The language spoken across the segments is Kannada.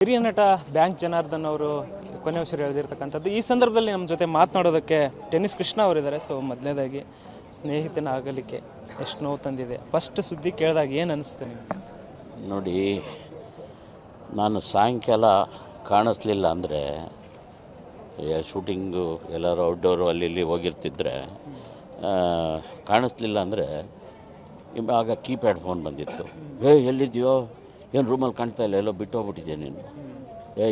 ಹಿರಿಯ ನಟ ಬ್ಯಾಂಕ್ ಜನಾರ್ದನ್ ಅವರು ಕೊನೆ ಉಸಿರು ಎಳೆದಿರ್ತಕ್ಕಂಥದ್ದು. ಈ ಸಂದರ್ಭದಲ್ಲಿ ನಮ್ಮ ಜೊತೆ ಮಾತನಾಡೋದಕ್ಕೆ ಟೆನ್ನಿಸ್ ಕೃಷ್ಣ ಅವರಿದ್ದಾರೆ. ಸೊ ಮೊದಲನೇದಾಗಿ ಸ್ನೇಹಿತನ ಆಗಲಿಕ್ಕೆ ಎಷ್ಟು ನೋವು ತಂದಿದೆ, ಫಸ್ಟ್ ಸುದ್ದಿ ಕೇಳಿದಾಗ ಏನು ಅನಿಸ್ತು ನಿಮಗೆ? ನೋಡಿ, ನಾನು ಸಾಯಂಕಾಲ ಕಾಣಿಸ್ಲಿಲ್ಲ ಅಂದರೆ ಶೂಟಿಂಗು ಎಲ್ಲರೂ ಔಟ್ಡೋರು ಅಲ್ಲಿ ಇಲ್ಲಿ ಹೋಗಿರ್ತಿದ್ರೆ ಕಾಣಿಸ್ಲಿಲ್ಲ ಅಂದರೆ ಆಗ ಕೀಪ್ಯಾಡ್ ಫೋನ್ ಬಂದಿತ್ತು. ಎಲ್ಲಿದೆಯೋ, ಏನು ರೂಮಲ್ಲಿ ಕಾಣ್ತಾ ಇಲ್ಲ, ಎಲ್ಲೋ ಬಿಟ್ಟು ಹೋಗ್ಬಿಟ್ಟಿದ್ಯಾ ನೀನು?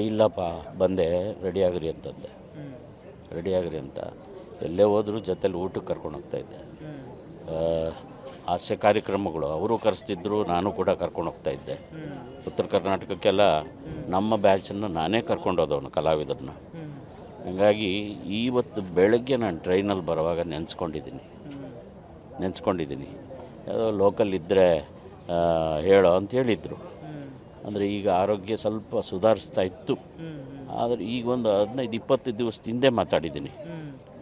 ಇಲ್ಲಪ್ಪ ಬಂದೆ, ರೆಡಿಯಾಗ್ರಿ ಅಂತಂದೆ. ರೆಡಿಯಾಗ್ರಿ ಅಂತ ಎಲ್ಲೇ ಹೋದರೂ ಜೊತೆಲಿ ಊಟಕ್ಕೆ ಕರ್ಕೊಂಡು ಹೋಗ್ತಾಯಿದ್ದೆ. ಹಾಸ್ಯ ಕಾರ್ಯಕ್ರಮಗಳು ಅವರು ಕರೆಸ್ತಿದ್ರು, ನಾನು ಕೂಡ ಕರ್ಕೊಂಡು ಹೋಗ್ತಾಯಿದ್ದೆ. ಉತ್ತರ ಕರ್ನಾಟಕಕ್ಕೆಲ್ಲ ನಮ್ಮ ಬ್ಯಾಚನ್ನು ನಾನೇ ಕರ್ಕೊಂಡು ಹೋದವನು, ಕಲಾವಿದರನ್ನ. ಹಾಗಾಗಿ ಇವತ್ತು ಬೆಳಗ್ಗೆ ನಾನು ಟ್ರೈನಲ್ಲಿ ಬರುವಾಗ ನೆನೆಸ್ಕೊಂಡಿದ್ದೀನಿ. ಯಾವುದೋ ಲೋಕಲ್ ಇದ್ದರೆ ಹೇಳೋ ಅಂತ ಹೇಳಿದರು. ಅಂದರೆ ಈಗ ಆರೋಗ್ಯ ಸ್ವಲ್ಪ ಸುಧಾರಿಸ್ತಾ ಇತ್ತು. ಆದರೆ ಈಗ ಒಂದು 15-20 ದಿವಸದ ಹಿಂದೆ ಮಾತಾಡಿದ್ದೀನಿ.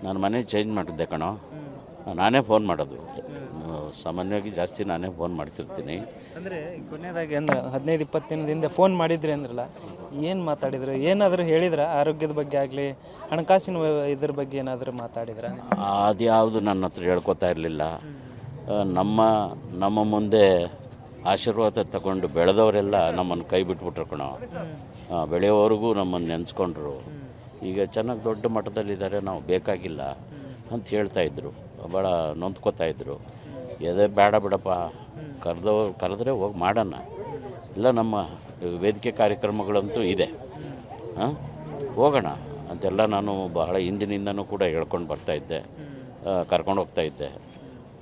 ನಾನು ಮನೆ ಚೇಂಜ್ ಮಾಡಿದ್ದೆ ಕಣೋ. ನಾನೇ ಫೋನ್ ಮಾಡೋದು, ಸಾಮಾನ್ಯವಾಗಿ ಜಾಸ್ತಿ ನಾನೇ ಫೋನ್ ಮಾಡ್ತಿರ್ತೀನಿ. ಅಂದರೆ ಕೊನೆಯದಾಗಿ ಅಂದ್ರೆ 15-20 ದಿನದಿಂದ ಫೋನ್ ಮಾಡಿದ್ರಿ ಅಂದ್ರಲ್ಲ, ಏನು ಮಾತಾಡಿದ್ರು? ಏನಾದರೂ ಹೇಳಿದ್ರ ಆರೋಗ್ಯದ ಬಗ್ಗೆ ಆಗಲಿ, ಹಣಕಾಸಿನ ಇದ್ರ ಬಗ್ಗೆ ಏನಾದರೂ ಮಾತಾಡಿದ್ರ? ಅದ್ಯಾವುದು ನನ್ನ ಹತ್ರ ಹೇಳ್ಕೊತಾ ಇರಲಿಲ್ಲ. ನಮ್ಮ ಮುಂದೆ ಆಶೀರ್ವಾದ ತಗೊಂಡು ಬೆಳೆದವರೆಲ್ಲ ನಮ್ಮನ್ನು ಕೈ ಬಿಟ್ಬಿಟ್ರು ಕಣೋ. ಬೆಳೆಯೋವರೆಗೂ ನಮ್ಮನ್ನು ನೆನೆಸ್ಕೊಂಡ್ರು. ಈಗ ಚೆನ್ನಾಗಿ ದೊಡ್ಡ ಮಟ್ಟದಲ್ಲಿದ್ದಾರೆ, ನಾವು ಬೇಕಾಗಿಲ್ಲ ಅಂತ ಹೇಳ್ತಾಯಿದ್ರು. ಭಾಳ ನೊಂದ್ಕೋತಾಯಿದ್ರು. ಬೇಡ ಬಿಡಪ್ಪ, ಕರೆದ್ರೆ ಹೋಗಿ ಮಾಡೋಣ. ಇಲ್ಲ, ನಮ್ಮ ವೇದಿಕೆ ಕಾರ್ಯಕ್ರಮಗಳಂತೂ ಇದೆ, ಹೋಗೋಣ ಅಂತೆಲ್ಲ ನಾನು ಬಹಳ ಹಿಂದಿನಿಂದನೂ ಕೂಡ ಹೇಳ್ಕೊಂಡು ಬರ್ತಾಯಿದ್ದೆ, ಕರ್ಕೊಂಡು ಹೋಗ್ತಾಯಿದ್ದೆ.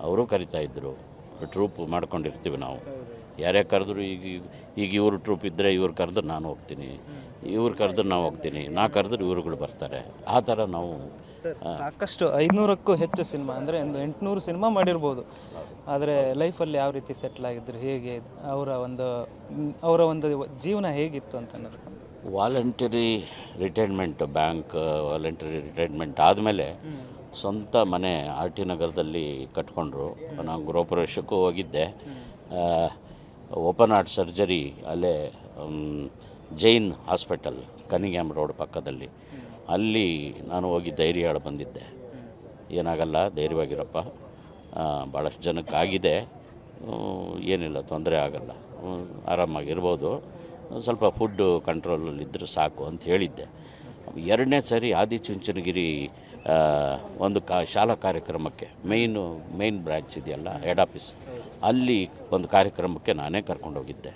ಅವರು ಕರಿತಾಯಿದ್ರು. ಟ್ರೂಪ್ ಮಾಡ್ಕೊಂಡಿರ್ತೀವಿ ನಾವು. ಯಾರೇ ಕರೆದ್ರು, ಈಗ ಇವರು ಟ್ರೂಪ್ ಇದ್ದರೆ ಇವ್ರು ಕರೆದ್ರೆ ನಾನು ಹೋಗ್ತೀನಿ, ಇವ್ರು ಕರೆದ್ರೆ ನಾವು ಹೋಗ್ತೀನಿ, ನಾ ಕರೆದ್ರೆ ಇವ್ರುಗಳು ಬರ್ತಾರೆ. ಆ ಥರ ನಾವು ಸಾಕಷ್ಟು 500ಕ್ಕೂ ಹೆಚ್ಚು ಸಿನಿಮಾ, ಅಂದರೆ ಒಂದು 800 ಸಿನಿಮಾ ಮಾಡಿರ್ಬೋದು. ಆದರೆ ಲೈಫಲ್ಲಿ ಯಾವ ರೀತಿ ಸೆಟ್ಲ್ ಆಗಿದ್ರು, ಹೇಗೆ ಅವರ ಒಂದು ಜೀವನ ಹೇಗಿತ್ತು ಅಂತ ಅನ್ನೋದು? Voluntary retirement, bank voluntary retirement ಆದಮೇಲೆ ಸ್ವಂತ ಮನೆ RT ನಗರದಲ್ಲಿ ಕಟ್ಕೊಂಡ್ರು. ನಾನು ಗೃಹಪ್ರವೇಶಕ್ಕೂ ಹೋಗಿದ್ದೆ. ಓಪನ್ ಹಾರ್ಟ್ ಸರ್ಜರಿ ಅಲ್ಲೇ ಜೈನ್ ಹಾಸ್ಪಿಟಲ್, ಕನಿಗ್ಯಾಮ್ ರೋಡ್ ಪಕ್ಕದಲ್ಲಿ, ಅಲ್ಲಿ ನಾನು ಹೋಗಿ ಧೈರ್ಯ ಹೇಳಿ ಬಂದಿದ್ದೆ. ಏನಾಗಲ್ಲ, ಧೈರ್ಯವಾಗಿರಪ್ಪ, ಭಾಳಷ್ಟು ಜನಕ್ಕಾಗಿದೆ, ಏನಿಲ್ಲ, ತೊಂದರೆ ಆಗಲ್ಲ, ಆರಾಮಾಗಿರ್ಬೋದು, ಸ್ವಲ್ಪ ಫುಡ್ಡು ಕಂಟ್ರೋಲಲ್ಲಿದ್ದರೆ ಸಾಕು ಅಂತ ಹೇಳಿದ್ದೆ. 2ನೇ ಸರಿ ಆದಿಚುಂಚನಗಿರಿ ಒಂದು ಶಾಲಾ ಕಾರ್ಯಕ್ರಮಕ್ಕೆ, ಮೇನ್ ಬ್ರಾಂಚ್ ಇದೆಯಲ್ಲ, ಹೆಡ್ ಆಫೀಸ್, ಅಲ್ಲಿ ಒಂದು ಕಾರ್ಯಕ್ರಮಕ್ಕೆ ನಾನೇ ಕರ್ಕೊಂಡೋಗಿದ್ದೆ.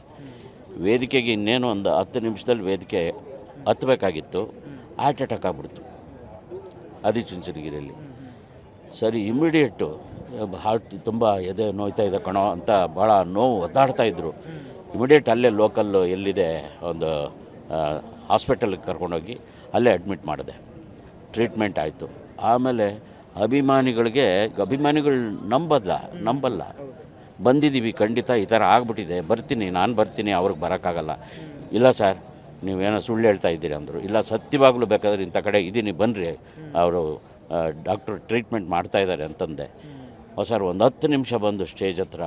ವೇದಿಕೆಗೆ ಇನ್ನೇನು ಒಂದು 10 ನಿಮಿಷದಲ್ಲಿ ವೇದಿಕೆ ಹತ್ತಬೇಕಾಗಿತ್ತು. ಹಾರ್ಟ್ ಅಟ್ಯಾಕ್ ಆಗ್ಬಿಡ್ತು ಆದಿಚುಂಚನಗಿರಿಯಲ್ಲಿ. ಸರಿ, ಇಮಿಡಿಯೇಟು ಹಾರ್ಟ್ ತುಂಬ ಎದೆ ನೋಯ್ತಾ ಇದೆ ಕಣೋ ಅಂತ ಭಾಳ ನೋವು ಒದ್ದಾಡ್ತಾಯಿದ್ರು. ಇಮಿಡಿಯೇಟ್ ಅಲ್ಲೇ ಲೋಕಲ್ಲು ಎಲ್ಲಿದೆ ಒಂದು ಹಾಸ್ಪಿಟಲ್ಗೆ ಕರ್ಕೊಂಡೋಗಿ ಅಲ್ಲೇ ಅಡ್ಮಿಟ್ ಮಾಡಿದೆ. ಟ್ರೀಟ್ಮೆಂಟ್ ಆಯಿತು. ಆಮೇಲೆ ಅಭಿಮಾನಿಗಳು ನಂಬಲ್ಲ, ಬಂದಿದ್ದೀವಿ ಖಂಡಿತ, ಈ ಥರ ಆಗ್ಬಿಟ್ಟಿದೆ, ನಾನು ಬರ್ತೀನಿ, ಅವ್ರಿಗೆ ಬರೋಕ್ಕಾಗಲ್ಲ. ಇಲ್ಲ ಸರ್, ನೀವೇನೋ ಸುಳ್ಳು ಹೇಳ್ತಾ ಇದ್ದೀರಿ ಅಂದರು. ಇಲ್ಲ, ಸತ್ಯವಾಗಲೂ ಬೇಕಾದ್ರೆ ಇಂಥ ಕಡೆ ಇದ್ದೀನಿ, ಬನ್ನಿರಿ, ಅವರು ಡಾಕ್ಟ್ರು ಟ್ರೀಟ್ಮೆಂಟ್ ಮಾಡ್ತಾಯಿದ್ದಾರೆ ಅಂತಂದೆ. ಸರ್, ಒಂದು 10 ನಿಮಿಷ ಬಂದು ಸ್ಟೇಜ್ ಹತ್ರ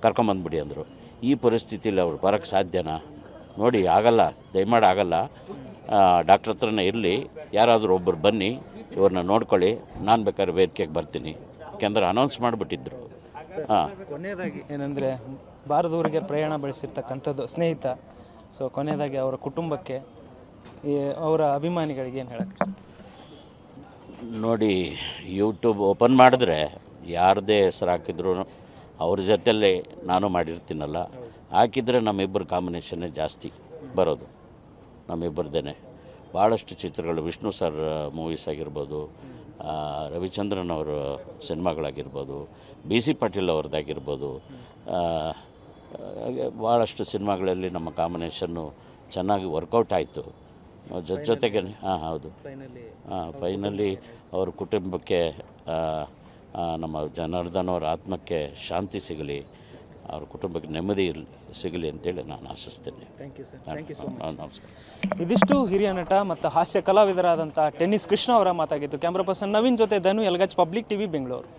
ಕರ್ಕೊಂಬಂದ್ಬಿಡಿ ಅಂದರು. ಈ ಪರಿಸ್ಥಿತಿಯಲ್ಲಿ ಅವ್ರು ಬರೋಕ್ಕೆ ಸಾಧ್ಯನಾ? ನೋಡಿ, ಆಗಲ್ಲ, ದಯಮಾಡಿ ಆಗಲ್ಲ, ಡಾಕ್ಟ್ರ್ ಹತ್ರನೇ ಇರಲಿ, ಯಾರಾದರೂ ಒಬ್ಬರು ಬನ್ನಿ, ಇವ್ರನ್ನ ನೋಡ್ಕೊಳ್ಳಿ, ನಾನು ಬೇಕಾದ್ರೆ ವೇದಿಕೆಗೆ ಬರ್ತೀನಿ, ಯಾಕೆಂದ್ರೆ ಅನೌನ್ಸ್ ಮಾಡಿಬಿಟ್ಟಿದ್ರು. ಕೊನೆಯದಾಗಿ ಏನಂದರೆ, ಭಾರತದವರಿಗೆ ಪ್ರಯಾಣ ಬೆಳೆಸಿರ್ತಕ್ಕಂಥದ್ದು ಸ್ನೇಹಿತ. ಸೊ ಕೊನೆಯದಾಗಿ ಅವರ ಕುಟುಂಬಕ್ಕೆ, ಅವರ ಅಭಿಮಾನಿಗಳಿಗೆ ಏನು ಹೇಳಕ್ಕೆ? ನೋಡಿ, ಯೂಟ್ಯೂಬ್ ಓಪನ್ ಮಾಡಿದ್ರೆ ಯಾರದೇ ಹೆಸರು ಹಾಕಿದ್ರು ಅವ್ರ ಜೊತೆಯಲ್ಲೇ ನಾನು ಮಾಡಿರ್ತೀನಲ್ಲ, ಹಾಕಿದರೆ ನಮ್ಮಿಬ್ಬರು ಕಾಂಬಿನೇಷನ್ನೇ ಜಾಸ್ತಿ ಬರೋದು, ನಮ್ಮಿಬ್ಬರದೇ. ಭಾಳಷ್ಟು ಚಿತ್ರಗಳು, ವಿಷ್ಣು ಸರ್ ಮೂವೀಸ್ ಆಗಿರ್ಬೋದು, ರವಿಚಂದ್ರನ್ ಅವರ ಸಿನಿಮಾಗಳಾಗಿರ್ಬೋದು, BC ಪಾಟೀಲ್ ಅವ್ರದ್ದಾಗಿರ್ಬೋದು, ಭಾಳಷ್ಟು ಸಿನಿಮಾಗಳಲ್ಲಿ ನಮ್ಮ ಕಾಂಬಿನೇಷನ್ನು ಚೆನ್ನಾಗಿ ವರ್ಕೌಟ್ ಆಯಿತು. ಜೊತೆಗೆ ಹೌದು, ಫೈನಲಿ ಅವ್ರ ಕುಟುಂಬಕ್ಕೆ, ನಮ್ಮ ಜನಾರ್ದನ್ ಅವರ ಆತ್ಮಕ್ಕೆ ಶಾಂತಿ ಸಿಗಲಿ, ಅವ್ರ ಕುಟುಂಬಕ್ಕೆ ನೆಮ್ಮದಿ ಸಿಗಲಿ ಅಂತೇಳಿ ನಾನು ಆಶಿಸ್ತೇನೆ. ನಮಸ್ಕಾರ. ಇದಿಷ್ಟು ಹಿರಿಯ ನಟ ಮತ್ತು ಹಾಸ್ಯ ಕಲಾವಿದರಾದಂಥ ಟೆನ್ನಿಸ್ ಕೃಷ್ಣ ಅವರ ಮಾತಾಗಿತ್ತು. ಕ್ಯಾಮ್ರಾ ಪರ್ಸನ್ ನವೀನ್ ಜೊತೆ ಧನು, ಎಲ್ಗಚ್, ಪಬ್ಲಿಕ್ TV, ಬೆಂಗಳೂರು.